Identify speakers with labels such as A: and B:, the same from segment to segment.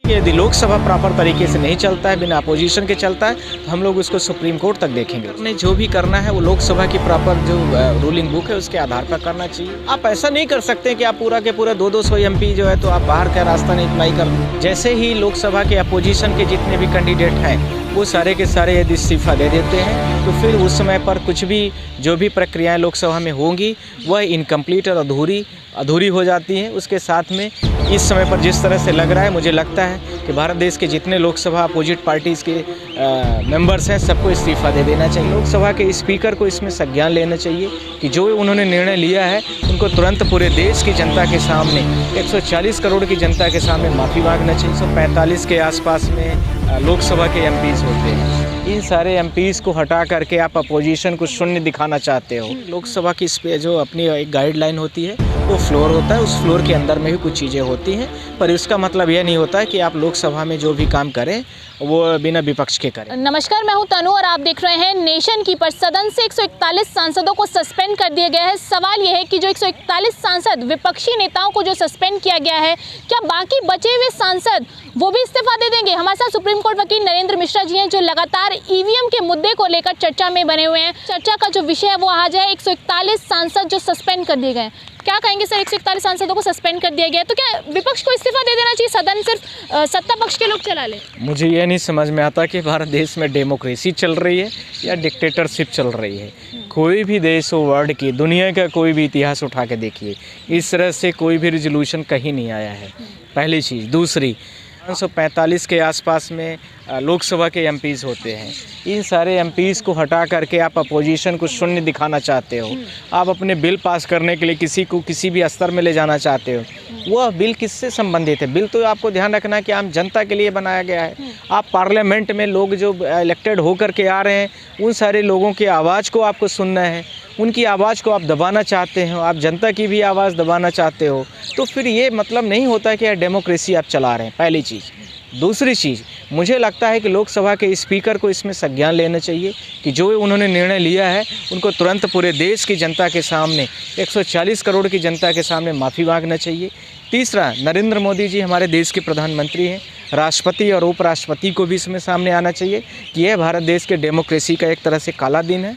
A: यदि लोकसभा प्रॉपर तरीके से नहीं चलता है, बिना अपोजिशन के चलता है, तो हम लोग उसको सुप्रीम कोर्ट तक देखेंगे। हमने जो भी करना है वो लोकसभा की प्रॉपर जो रूलिंग बुक है उसके आधार पर करना चाहिए। आप ऐसा नहीं कर सकते कि आप पूरा के पूरा 200 एमपी जो है तो आप बाहर का रास्ता नहीं अप्लाई कर। जैसे ही लोकसभा के अपोजिशन के जितने भी कैंडिडेट हैं वो सारे के सारे यदि इस्तीफा दे देते हैं तो फिर उस समय पर कुछ भी जो भी प्रक्रियाएं लोकसभा में होंगी वह इनकम्प्लीट और अधूरी हो जाती हैं। उसके साथ में इस समय पर जिस तरह से लग रहा है, मुझे लगता है कि भारत देश के जितने लोकसभा अपोजिट पार्टीज़ के मेंबर्स हैं सबको इस्तीफा दे देना चाहिए। लोकसभा के स्पीकर को इसमें संज्ञान लेना चाहिए कि जो उन्होंने निर्णय लिया है उनको तुरंत पूरे देश की जनता के सामने 140 करोड़ की जनता के सामने माफ़ी मांगना चाहिए। 145 के आसपास में लोकसभा के एमपीज़ होते हैं। इन सारे एमपीज़ को हटा करके आप अपोजिशन को शून्य दिखाना चाहते हो। लोकसभा की जो अपनी एक गाइडलाइन होती है वो फ्लोर होता है, उस फ्लोर के अंदर में भी कुछ चीज़ें होती हैं, पर इसका मतलब यह नहीं होता है कि आप लोकसभा में जो भी काम करें वो बिना विपक्ष के करें।
B: नमस्कार, मैं हूं तनु और आप देख रहे हैं नेशन कीपर। सदन से 141 सांसदों को सस्पेंड कर दिया गया है। सवाल यह है कि जो 141 सांसद विपक्षी नेताओं को जो सस्पेंड किया गया है, क्या बाकी बचे हुए सांसद वो भी इस्तीफा दे देंगे? हमारे साथ सुप्रीम कोर्ट वकील नरेंद्र मिश्रा जी हैं जो लगातार ईवीएम के मुद्दे को लेकर चर्चा में बने हुए हैं। चर्चा का जो विषय है वो आज है 141 सांसद जो सस्पेंड कर दिए गए। क्या कहेंगे सर, 141 सांसदों को सस्पेंड कर दिया गया तो क्या विपक्ष को इस्तीफा दे देना चाहिए, सदन सिर्फ सत्ता पक्ष के लोग चला ले?
A: मुझे ये नहीं समझ में आता कि भारत देश में डेमोक्रेसी चल रही है या डिक्टेटरशिप चल रही है। कोई भी देश हो वर्ल्ड की, दुनिया का कोई भी इतिहास उठा के देखिए, इस तरह से कोई भी रेजोल्यूशन कहीं नहीं आया है। पहली चीज़। दूसरी, 145 के आसपास में लोकसभा के एमपीज़ होते हैं। इन सारे एमपीज़ को हटा करके आप अपोजिशन को शून्य दिखाना चाहते हो। आप अपने बिल पास करने के लिए किसी को किसी भी स्तर में ले जाना चाहते हो। वह बिल किससे संबंधित है? बिल तो आपको ध्यान रखना है कि आम जनता के लिए बनाया गया है। आप पार्लियामेंट में लोग जो इलेक्टेड होकर के आ रहे हैं उन सारे लोगों की आवाज़ को आपको सुनना है। उनकी आवाज़ को आप दबाना चाहते हो, आप जनता की भी आवाज़ दबाना चाहते हो, तो फिर ये मतलब नहीं होता कि डेमोक्रेसी आप चला रहे हैं। पहली चीज़। दूसरी चीज़, मुझे लगता है कि लोकसभा के स्पीकर को इसमें संज्ञान लेना चाहिए कि जो उन्होंने निर्णय लिया है उनको तुरंत पूरे देश की जनता के सामने 140 करोड़ की जनता के सामने माफ़ी मांगना चाहिए। तीसरा, नरेंद्र मोदी जी हमारे देश के प्रधानमंत्री हैं, राष्ट्रपति और उपराष्ट्रपति को भी इसमें सामने आना चाहिए कि यह भारत देश के डेमोक्रेसी का एक तरह से काला दिन है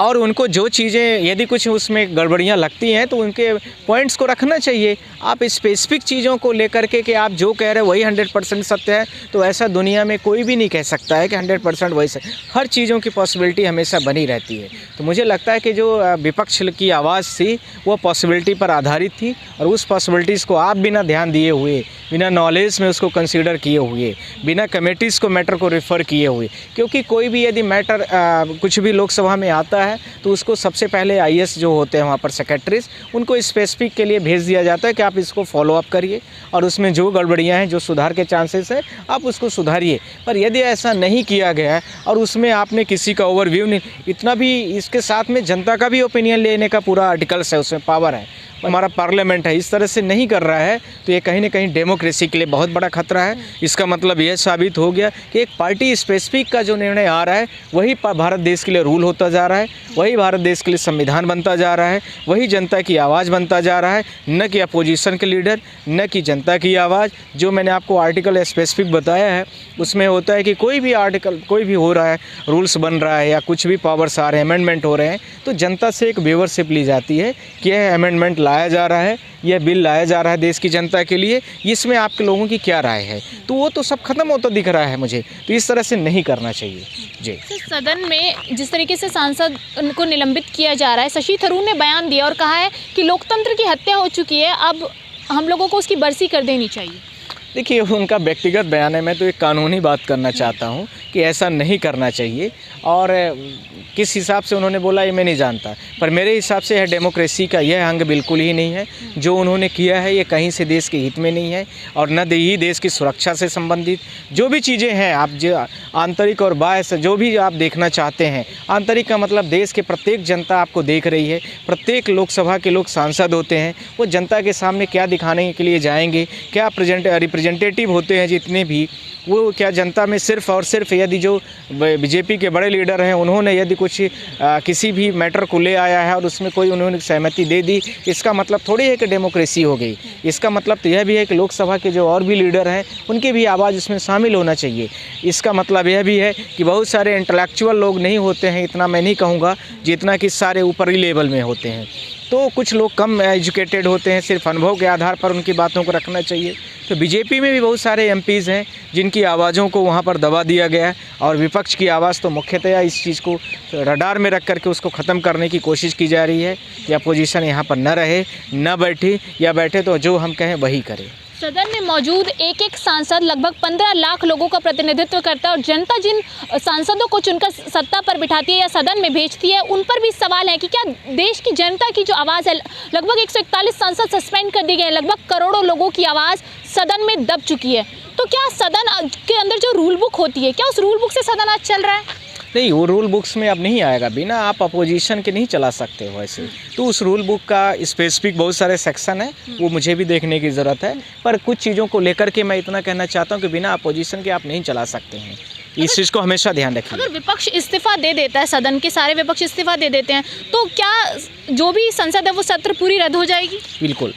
A: और उनको जो चीज़ें यदि कुछ उसमें गड़बड़ियाँ लगती हैं तो उनके पॉइंट्स को रखना चाहिए। आप स्पेसिफिक चीज़ों को लेकर के कि आप जो कह रहे हैं वही 100% सत्य है, तो ऐसा दुनिया में कोई भी नहीं कह सकता है कि 100% वही सत्य। हर चीज़ों की पॉसिबिलिटी हमेशा बनी रहती है। तो मुझे लगता है कि जो विपक्ष की आवाज़ थी वो पॉसिबिलिटी पर आधारित थी और उस पॉसिबिलिटीज़ को आप बिना ध्यान दिए हुए, बिना नॉलेज में उसको कंसीडर किए हुए, बिना कमेटीज़ को मैटर को रेफ़र किए हुए, क्योंकि कोई भी यदि मैटर कुछ भी लोकसभा में आता है तो उसको सबसे पहले आईएएस जो होते हैं वहाँ पर सेक्रेटरीज, उनको स्पेसिफिक के लिए भेज दिया जाता है कि आप इसको फॉलो अप करिए और उसमें जो गड़बड़ियाँ हैं, जो सुधार के चांसेस हैं, आप उसको सुधारिए। पर यदि ऐसा नहीं किया गया है और उसमें आपने किसी का ओवरव्यू नहीं, इतना भी इसके साथ में जनता का भी ओपिनियन लेने का पूरा आर्टिकल्स है, उसमें पावर है, हमारा पार्लियामेंट है, इस तरह से नहीं कर रहा है तो ये कहीं ना कहीं डेमोक्रेसी के लिए बहुत बड़ा खतरा है। इसका मतलब यह साबित हो गया कि एक पार्टी स्पेसिफिक का जो निर्णय आ रहा है वही भारत देश के लिए रूल होता जा रहा है, वही भारत देश के लिए संविधान बनता जा रहा है, वही जनता की आवाज़ बनता जा रहा है, न कि अपोजिशन के लीडर, न कि जनता की आवाज़। जो मैंने आपको आर्टिकल स्पेसिफिक बताया है उसमें होता है कि कोई भी आर्टिकल कोई भी हो रहा है, रूल्स बन रहा है या कुछ भी पावर्स आ रहे हैं, अमेंडमेंट हो रहे हैं, तो जनता से एक वेवरशिप ली जाती है कि यह अमेंडमेंट लाया जा रहा है, यह बिल लाया जा रहा है देश की जनता के लिए, इसमें आपके लोगों की क्या राय है। तो वो तो सब खत्म होता दिख रहा है मुझे, तो इस तरह से नहीं करना चाहिए। जी
B: सदन में जिस तरीके से सांसद उनको निलंबित किया जा रहा है, शशि थरूर ने बयान दिया और कहा है कि लोकतंत्र की हत्या हो चुकी है, अब हम लोगों को उसकी बरसी कर देनी चाहिए।
A: देखिए, उनका व्यक्तिगत बयान है, मैं तो एक कानूनी बात करना चाहता हूँ कि ऐसा नहीं करना चाहिए और किस हिसाब से उन्होंने बोला ये मैं नहीं जानता, पर मेरे हिसाब से यह डेमोक्रेसी का यह अंग बिल्कुल ही नहीं है। जो उन्होंने किया है ये कहीं से देश के हित में नहीं है और न ही देश की सुरक्षा से संबंधित जो भी चीज़ें हैं, आप जो आंतरिक और बाह्य से जो भी आप देखना चाहते हैं, आंतरिक का मतलब देश के प्रत्येक जनता आपको देख रही है, प्रत्येक लोकसभा के लोग सांसद होते हैं, वो जनता के सामने क्या दिखाने के लिए जाएंगे, क्या रिप्रेजेंट रिप्रेजेंटेटिव होते हैं जितने भी, वो क्या जनता में सिर्फ और सिर्फ यदि जो बीजेपी के बड़े लीडर हैं उन्होंने यदि कुछ किसी भी मैटर को ले आया है और उसमें कोई उन्होंने सहमति दे दी, इसका मतलब थोड़ी है कि डेमोक्रेसी हो गई। इसका मतलब तो यह भी है कि लोकसभा के जो और भी लीडर हैं उनकी भी आवाज़ इसमें शामिल होना चाहिए। इसका मतलब यह भी है कि बहुत सारे इंटेलेक्चुअल लोग नहीं होते हैं, इतना मैं नहीं कहूँगा, जितना कि सारे ऊपरी लेवल में होते हैं। तो कुछ लोग कम एजुकेटेड होते हैं, सिर्फ अनुभव के आधार पर उनकी बातों को रखना चाहिए। तो बीजेपी में भी बहुत सारे एमपीज़ हैं जिनकी आवाज़ों को वहाँ पर दबा दिया गया है, और विपक्ष की आवाज़ तो मुख्यतया इस चीज़ को रडार में रख करके उसको ख़त्म करने की कोशिश की जा रही है कि अपोजिशन यहाँ पर न रहे, न बैठे, या बैठे तो जो हम कहें वही करे।
B: सदन में मौजूद एक एक सांसद लगभग 15 लाख लोगों का प्रतिनिधित्व करता है, और जनता जिन सांसदों को चुनकर सत्ता पर बिठाती है या सदन में भेजती है, उन पर भी सवाल है कि क्या देश की जनता की जो आवाज़ है, लगभग 141 सांसद सस्पेंड कर दिए गए हैं, लगभग करोड़ों लोगों की आवाज़ सदन में दब चुकी है। तो क्या सदन के अंदर जो रूल बुक होती है, क्या उस रूल बुक से सदन आज चल रहा है?
A: नहीं, वो रूल बुक्स में अब नहीं आएगा, बिना आप अपोजिशन के नहीं चला सकते हो ऐसे। तो उस रूल बुक का स्पेसिफिक बहुत सारे सेक्शन है, वो मुझे भी देखने की ज़रूरत है, पर कुछ चीज़ों को लेकर के मैं इतना कहना चाहता हूँ कि बिना अपोजिशन के आप नहीं चला सकते हैं। इस चीज़ को हमेशा ध्यान रखिए।
B: अगर विपक्ष इस्तीफा दे देता है, सदन के सारे विपक्ष इस्तीफा दे देते हैं, तो क्या जो भी संसद है वो सत्र पूरी रद्द हो जाएगी?
A: बिल्कुल।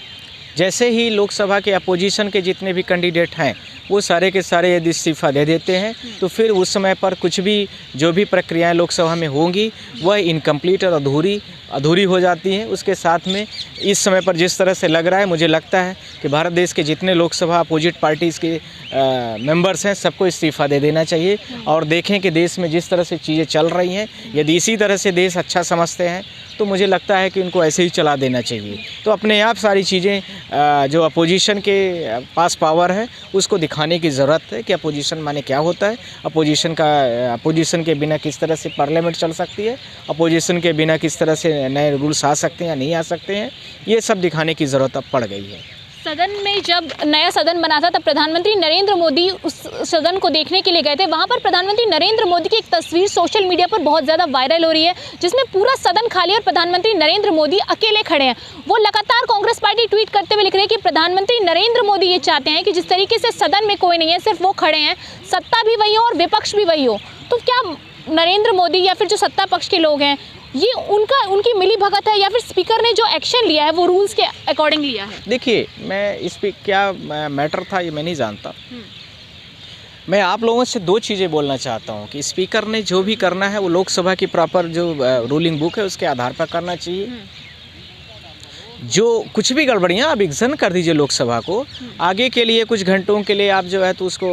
A: जैसे ही लोकसभा के अपोजिशन के जितने भी कैंडिडेट हैं वो सारे के सारे यदि इस्तीफा दे देते हैं तो फिर उस समय पर कुछ भी जो भी प्रक्रियाएं लोकसभा में होंगी वह इनकम्प्लीट और अधूरी हो जाती हैं। उसके साथ में इस समय पर जिस तरह से लग रहा है, मुझे लगता है कि भारत देश के जितने लोकसभा अपोजिट पार्टीज़ के मेंबर्स हैं सबको इस्तीफा दे देना चाहिए, और देखें कि देश में जिस तरह से चीज़ें चल रही हैं, यदि इसी तरह से देश अच्छा समझते हैं तो मुझे लगता है कि उनको ऐसे ही चला देना चाहिए। तो अपने आप सारी चीज़ें जो अपोजिशन के पास पावर है उसको दिखाने की ज़रूरत है कि अपोजिशन माने क्या होता है, अपोजिशन के बिना किस तरह से पार्लियामेंट चल सकती है, अपोजिशन के बिना किस तरह से नए रूल्स आ सकते हैं या नहीं आ सकते हैं, ये सब दिखाने की ज़रूरत अब पड़ गई है।
B: सदन में जब नया सदन बना था तब प्रधानमंत्री नरेंद्र मोदी उस सदन को देखने के लिए गए थे। वहां पर प्रधानमंत्री नरेंद्र मोदी की एक तस्वीर सोशल मीडिया पर बहुत ज़्यादा वायरल हो रही है, जिसमें पूरा सदन खाली और प्रधानमंत्री नरेंद्र मोदी अकेले खड़े हैं। वो लगातार कांग्रेस पार्टी ट्वीट करते हुए लिख रही है कि प्रधानमंत्री नरेंद्र मोदी ये चाहते हैं कि जिस तरीके से सदन में कोई नहीं है, सिर्फ वो खड़े हैं, सत्ता भी वही हो और विपक्ष भी वही हो। तो क्या नरेंद्र मोदी या फिर जो सत्ता पक्ष के लोग हैं, ये उनकी मिली भगत है, या फिर स्पीकर ने जो एक्शन लिया है वो रूल्स के अकॉर्डिंग लिया है? देखिए, मैं इस पर क्या मैटर था ये मैं नहीं जानता। मैं आप लोगों से दो चीज़ें बोलना चाहता हूँ कि स्पीकर ने जो भी करना है वो लोकसभा की प्रॉपर जो रूलिंग बुक है उसके आधार पर करना चाहिए। जो कुछ भी गड़बड़ियाँ आप एग्जन कर दीजिए लोकसभा को, आगे के लिए कुछ घंटों के लिए आप जो है तो उसको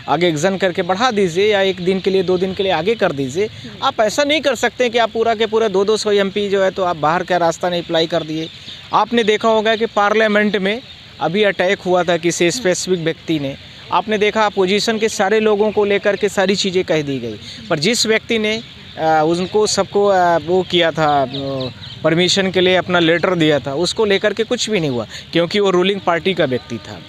B: आगे एग्जन करके बढ़ा दीजिए, या एक दिन के लिए 2 दिन के लिए आगे कर दीजिए। आप ऐसा नहीं कर सकते कि आप पूरा के पूरा 200 एमपी जो है तो आप बाहर का रास्ता नहीं अप्लाई कर दिए। आपने देखा होगा कि पार्लियामेंट में अभी अटैक हुआ था किसी स्पेसिफिक व्यक्ति ने, आपने देखा अपोजिशन के सारे लोगों को लेकर के सारी चीज़ें कह दी गई, पर जिस व्यक्ति ने उनको सबको वो किया था, परमिशन के लिए अपना लेटर दिया था, उसको लेकर के कुछ भी नहीं हुआ क्योंकि वो रूलिंग पार्टी का व्यक्ति था।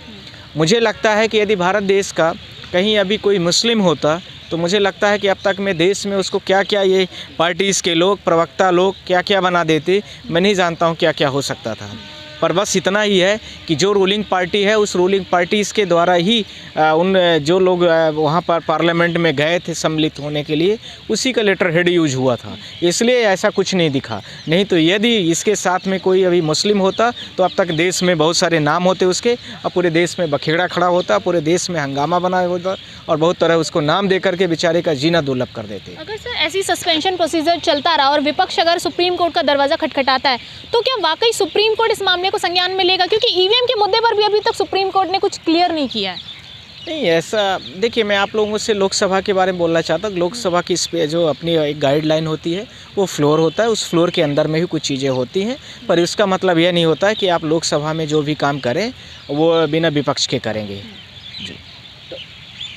B: मुझे लगता है कि यदि भारत देश का कहीं अभी कोई मुस्लिम होता तो मुझे लगता है कि अब तक में देश में उसको क्या क्या ये पार्टीज़ के लोग, प्रवक्ता लोग क्या क्या बना देते, मैं नहीं जानता हूँ क्या क्या हो सकता था। पर बस इतना ही है कि जो रूलिंग पार्टी है उस रूलिंग पार्टीज़ के द्वारा ही उन जो लोग वहाँ पर पार्लियामेंट में गए थे सम्मिलित होने के लिए, उसी का लेटर हेड यूज हुआ था, इसलिए ऐसा कुछ नहीं दिखा। नहीं तो यदि इसके साथ में कोई अभी मुस्लिम होता तो अब तक देश में बहुत सारे नाम होते उसके, और पूरे देश में बखेड़ा खड़ा होता, पूरे देश में हंगामा बना होता, और बहुत तरह उसको नाम दे करके बेचारे का जीना दुर्लभ कर देते। अगर सर ऐसी सस्पेंशन प्रोसीजर चलता रहा और विपक्ष अगर सुप्रीम कोर्ट का दरवाज़ा खटखटाता है तो क्या वाकई सुप्रीम कोर्ट इस मामले को संज्ञान में लेगा? क्योंकि ईवीएम के मुद्दे पर भी अभी तक सुप्रीम कोर्ट ने कुछ क्लियर नहीं किया है।
A: नहीं, ऐसा देखिए, मैं आप लोगों से लोकसभा के बारे में बोलना चाहता हूँ। लोकसभा की जो अपनी एक गाइडलाइन होती है वो फ्लोर होता है, उस फ्लोर के अंदर में ही कुछ चीज़ें होती हैं, पर इसका मतलब यह नहीं होता है कि आप लोकसभा में जो भी काम करें वो बिना विपक्ष के करेंगे। जी।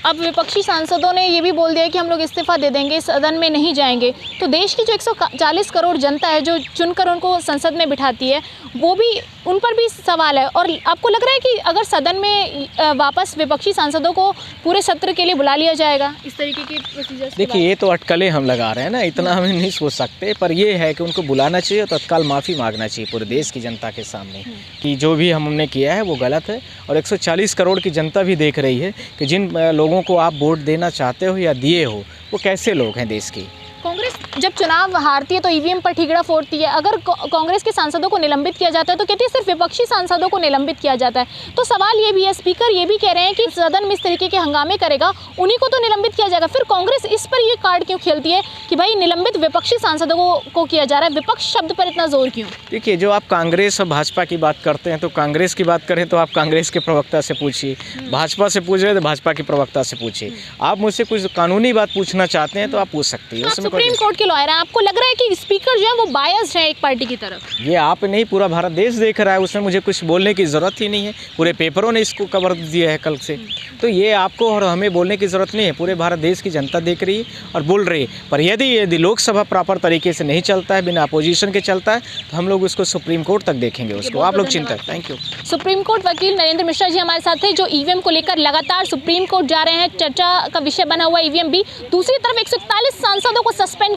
B: अब विपक्षी सांसदों ने ये भी बोल दिया कि हम लोग इस्तीफा दे देंगे, सदन में नहीं जाएंगे। तो देश की जो 140 करोड़ जनता है जो चुनकर उनको संसद में बिठाती है, वो भी उन पर भी सवाल है। और आपको लग रहा है कि अगर सदन में वापस विपक्षी सांसदों को पूरे सत्र के लिए बुला लिया जाएगा इस तरीके के प्रोसीजर्स?
A: देखिए, ये तो अटकलें हम लगा रहे हैं ना, इतना हम नहीं सोच सकते, पर ये है कि उनको बुलाना चाहिए और तत्काल माफ़ी मांगना चाहिए पूरे देश की जनता के सामने कि जो भी हमने किया है वो गलत है। और 140 करोड़ की जनता भी देख रही है कि जिन लोगों को आप वोट देना चाहते हो या दिए हो वो कैसे लोग हैं देश की।
B: कांग्रेस जब चुनाव हारती है तो ईवीएम पर ठीकरा फोड़ती है। अगर कांग्रेस के सांसदों को निलंबित किया जाता है तो कहती है सिर्फ विपक्षी सांसदों को निलंबित किया जाता है। तो सवाल ये भी है, स्पीकर ये भी कह रहे हैं कि सदन में इस तरीके के हंगामे करेगा उन्हीं को तो निलंबित किया जाएगा। फिर कांग्रेस इस पर ये कार्ड क्यों खेलती है कि भाई निलंबित विपक्षी सांसदों को किया जा रहा है? विपक्ष शब्द पर इतना जोर क्यों?
A: देखिए, जो आप कांग्रेस और भाजपा की बात करते हैं तो कांग्रेस की बात करें तो आप कांग्रेस के प्रवक्ता से पूछिए, भाजपा से पूछ रहे हैं तो भाजपा के प्रवक्ता से पूछिए। आप मुझसे कुछ कानूनी बात पूछना चाहते हैं तो आप पूछ सकती हैं।
B: सुप्रीम कोर्ट के लॉयर हैं, आपको लग रहा है कि स्पीकर जो है वो बायस्ड है एक पार्टी की तरफ?
A: ये आप नहीं, पूरा भारत देश देख रहा है, उसमें मुझे कुछ बोलने की ज़रूरत ही नहीं है। पूरे पेपरों ने इसको कवर दिया है कल से, तो ये आपको और हमें बोलने की ज़रूरत नहीं है। पूरे भारत देश की जनता देख रही है और बोल रही है। पर यदि लोकसभा प्रॉपर तरीके से नहीं चलता है, बिना अपोजिशन के चलता है, तो हम लोग उसको सुप्रीम कोर्ट तक देखेंगे उसको। आप लोग चिंता। Thank you.
B: सुप्रीम कोर्ट वकील नरेंद्र मिश्रा जी हमारे साथ थे, जो ईवीएम को लेकर लगातार सुप्रीम कोर्ट जा रहे हैं। चर्चा का विषय बना हुआ ईवीएम भी। दूसरी तरफ 141 सांसदों को सस्पेंड